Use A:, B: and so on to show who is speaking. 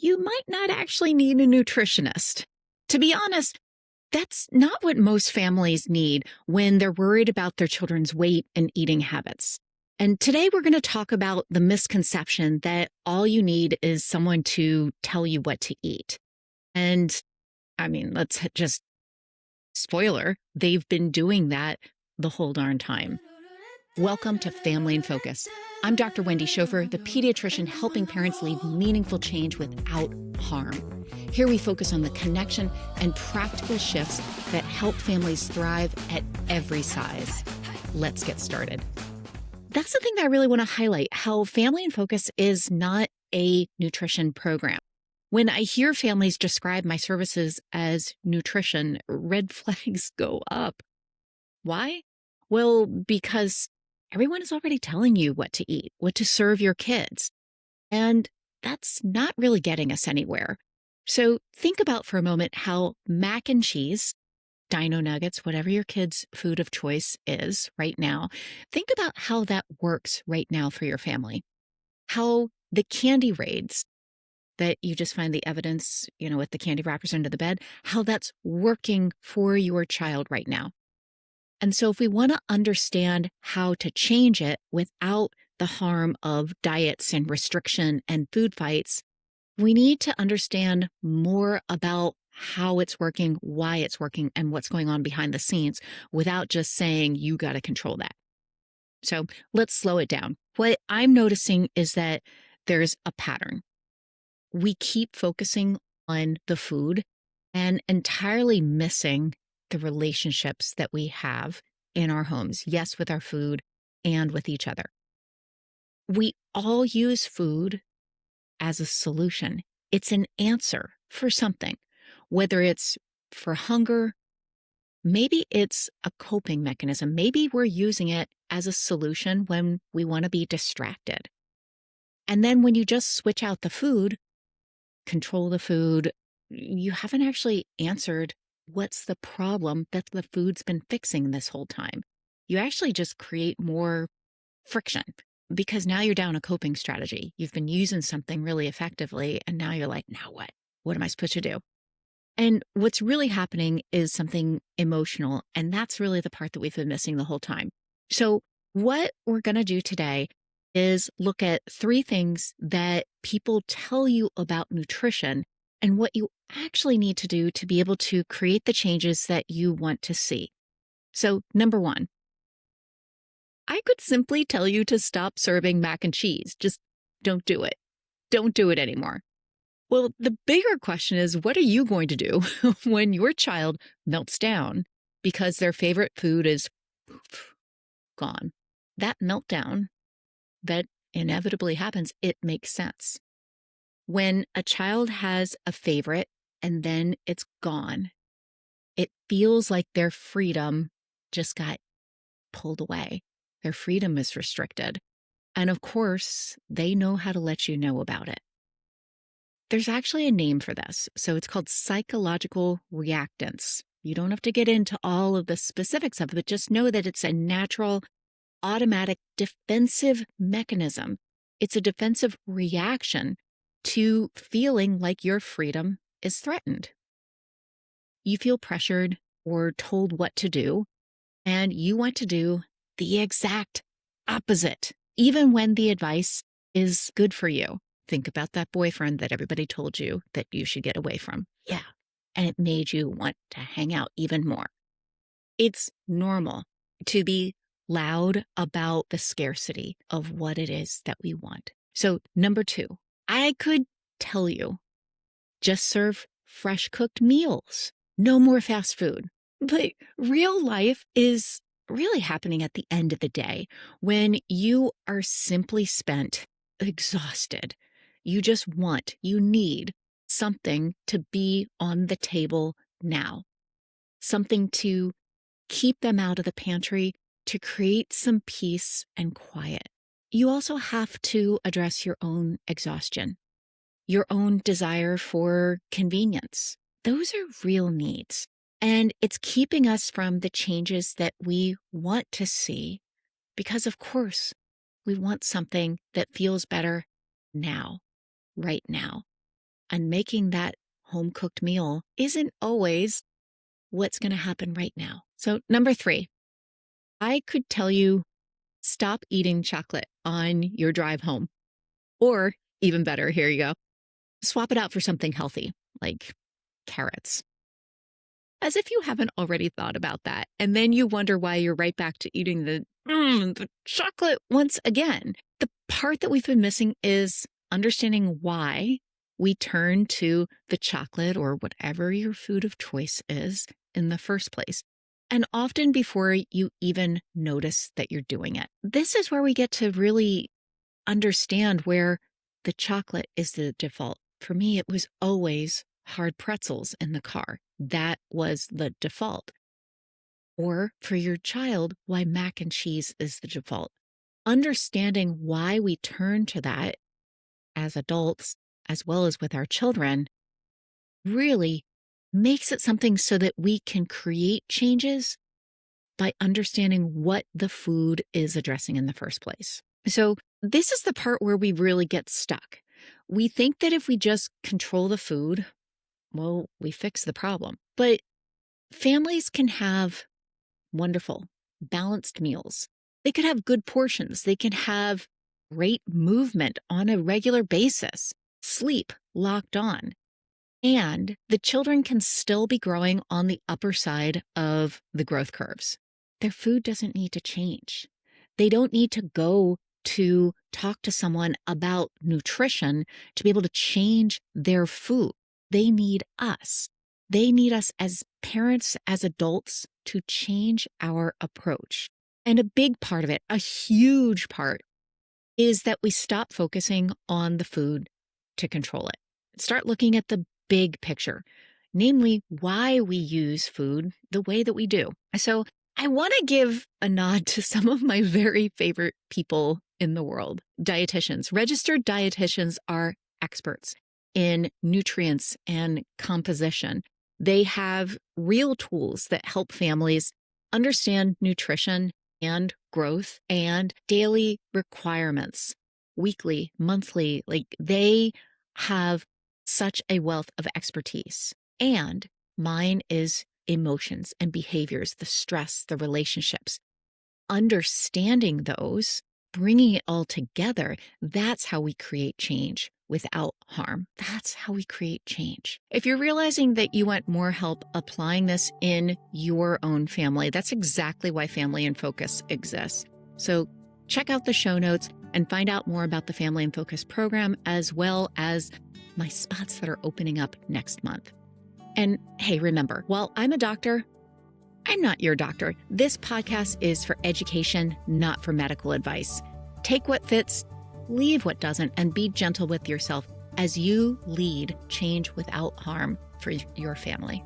A: you might not actually need a nutritionist. To be honest, that's not what most families need when they're worried about their children's weight and eating habits. And today we're going to talk about the misconception that all you need is someone to tell you what to eat. And I mean, let's just spoiler, they've been doing that the whole darn time. Welcome to Family in Focus. I'm Dr. Wendy Schofer, the pediatrician helping parents lead meaningful change without harm. Here we focus on the connection and practical shifts that help families thrive at every size. Let's get started. That's the thing that I really want to highlight, how Family in Focus is not a nutrition program. When I hear families describe my services as nutrition, red flags go up. Why? Well, because everyone is already telling you what to eat, what to serve your kids. And that's not really getting us anywhere. So think about for a moment how mac and cheese, Dino Nuggets, whatever your kid's food of choice is right now, think about how that works right now for your family. How the candy raids that you just find the evidence, with the candy wrappers under the bed, how that's working for your child right now. And so if we want to understand how to change it without the harm of diets and restriction and food fights, we need to understand more about how it's working, why it's working, and what's going on behind the scenes without just saying, you got to control that. So let's slow it down. What I'm noticing is that there's a pattern. We keep focusing on the food and entirely missing the relationships that we have in our homes, yes, with our food and with each other. We all use food as a solution. It's an answer for something, whether it's for hunger, maybe it's a coping mechanism. Maybe we're using it as a solution when we want to be distracted. And then when you just switch out the food, control the food, you haven't actually answered what's the problem that the food's been fixing this whole time. You actually just create more friction because now you're down a coping strategy. You've been using something really effectively, and now you're like, now what? What am I supposed to do? And what's really happening is something emotional, and that's really the part that we've been missing the whole time. So what we're going to do today is look at 3 things that people tell you about nutrition and what you actually need to do to be able to create the changes that you want to see. So, number 1, I could simply tell you to stop serving mac and cheese. Just don't do it. Don't do it anymore. Well, the bigger question is, what are you going to do when your child melts down because their favorite food is poof, gone? That meltdown that inevitably happens, it makes sense. When a child has a favorite and then it's gone, it feels like their freedom just got pulled away. Their freedom is restricted. And of course, they know how to let you know about it. There's actually a name for this. So it's called psychological reactance. You don't have to get into all of the specifics of it, but just know that it's a natural, automatic defensive mechanism. It's a defensive reaction to feeling like your freedom is threatened. You feel pressured or told what to do, and you want to do the exact opposite, even when the advice is good for you. Think about that boyfriend that everybody told you that you should get away from. Yeah. And it made you want to hang out even more. It's normal to be loud about the scarcity of what it is that we want. So, number 2, I could tell you, just serve fresh cooked meals. No more fast food. But real life is really happening at the end of the day when you are simply spent, exhausted. You just you need something to be on the table now, something to keep them out of the pantry, to create some peace and quiet. You also have to address your own exhaustion, your own desire for convenience. Those are real needs. And it's keeping us from the changes that we want to see because, of course, we want something that feels better now, right now. and making that home cooked meal isn't always what's going to happen right now. So, number 3, I could tell you stop eating chocolate on your drive home. Or even better, here you go, swap it out for something healthy like carrots. As if you haven't already thought about that. And then you wonder why you're right back to eating the chocolate once again. The part that we've been missing is understanding why we turn to the chocolate or whatever your food of choice is in the first place. And often before you even notice that you're doing it. This is where we get to really understand where the chocolate is the default. For me, it was always hard pretzels in the car. That was the default. Or for your child, why mac and cheese is the default. Understanding why we turn to that as adults, as well as with our children, really makes it something so that we can create changes by understanding what the food is addressing in the first place. So this is the part where we really get stuck. We think that if we just control the food, well, we fix the problem. But families can have wonderful, balanced meals. They could have good portions. They can have great movement on a regular basis, sleep locked on. And the children can still be growing on the upper side of the growth curves. Their food doesn't need to change. They don't need to go to talk to someone about nutrition to be able to change their food. They need us. They need us as parents, as adults, to change our approach. And a big part of it, a huge part, is that we stop focusing on the food to control it. Start looking at the big picture, namely why we use food the way that we do. So I want to give a nod to some of my very favorite people in the world, dietitians. Registered dietitians are experts in nutrients and composition. They have real tools that help families understand nutrition and growth and daily requirements, weekly, monthly. Like they have such a wealth of expertise. And mine is emotions and behaviors, the stress, the relationships. Understanding those, bringing it all together, that's how we create change without harm. That's how we create change. If you're realizing that you want more help applying this in your own family, that's exactly why Family in Focus exists. So check out the show notes and find out more about the Family in Focus program, as well as my spots that are opening up next month. And hey, remember, while I'm a doctor, I'm not your doctor. This podcast is for education, not for medical advice. Take what fits, leave what doesn't, and be gentle with yourself as you lead change without harm for your family.